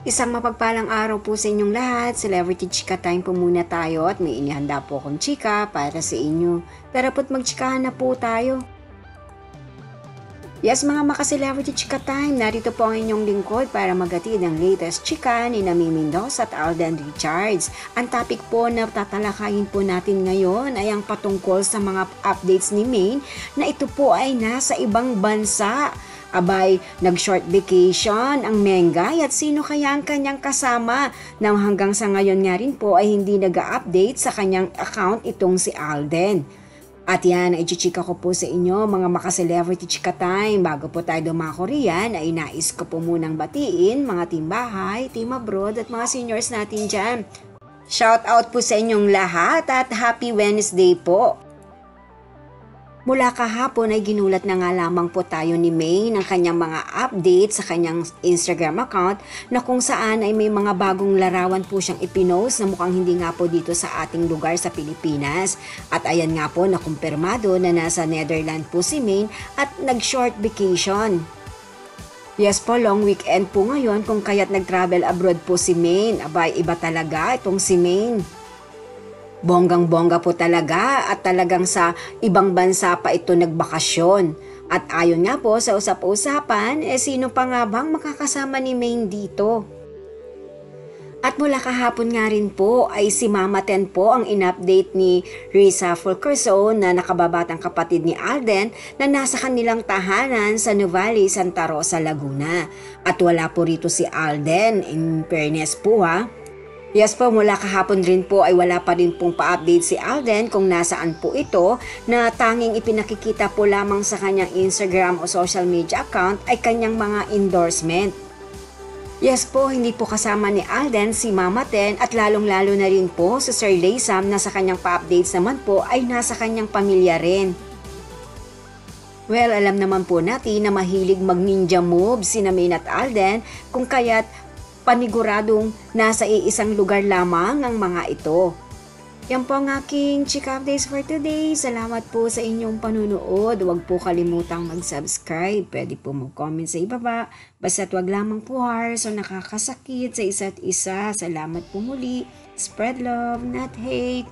Isang mapagpalang araw po sa inyong lahat. Celebrity Chika Time po muna tayo at may inihanda po akong chika para sa inyo. Tara po't magchikahan na po tayo. Yes mga maka-Celebrity Chika Time, narito po ang inyong lingkod para maghatid ang latest chika ni Mimi Mendoza at Alden Richards. Ang topic po na tatalakayin po natin ngayon ay ang patungkol sa mga updates ni Maine na ito po ay nasa ibang bansa. Abay, nag-short vacation ang Mengay at sino kaya ang kanyang kasama nang hanggang sa ngayon nga rin po ay hindi nag-update sa kanyang account itong si Alden. At yan, ay chichika ko po sa inyo mga maka-Celebrity Chika Time. Bago po tayo dumako riyan, ay nais ko po munang batiin mga team bahay, team abroad at mga seniors natin dyan. Shout out po sa inyong lahat at happy Wednesday po! Mula kahapon ay ginulat na nga lamang po tayo ni May ng kanyang mga update sa kanyang Instagram account na kung saan ay may mga bagong larawan po siyang ipinost na mukhang hindi nga po dito sa ating lugar sa Pilipinas. At ayan nga po nakumpirmado na nasa Netherlands po si May at nag-short vacation. Yes po, long weekend po ngayon kung kaya't nag-travel abroad po si May. Abay, iba talaga itong si May. Bonggang-bongga po talaga at talagang sa ibang bansa pa ito nagbakasyon. At ayon nga po sa usap-usapan, sino pa nga bang makakasama ni Maine dito? At mula kahapon nga rin po ay si Mama Ten po ang in-update ni Risa Fulkerson na nakababatang kapatid ni Alden na nasa kanilang tahanan sa Nuvali, Santa Rosa, Laguna. At wala po rito si Alden, in fairness po ha. Yes po, mula kahapon rin po ay wala pa rin pong pa-update si Alden kung nasaan po ito na tanging ipinakikita po lamang sa kanyang Instagram o social media account ay kanyang mga endorsement. Yes po, hindi po kasama ni Alden si Mama Ten at lalong-lalo na rin po si Sir Laysam na sa kanyang pa-updates naman po ay nasa kanyang pamilya rin. Well, alam naman po natin na mahilig mag-ninja move si Maine at Alden kung kaya't paniguradong nasa iisang lugar lamang ang mga ito. Yan po ang aking chika updates for today. Salamat po sa inyong panunood. Huwag po kalimutang mag-subscribe. Pwede po mag-comment sa ibaba. Basta't wag lamang po harsh o nakakasakit sa isa't isa. Salamat po muli. Spread love, not hate.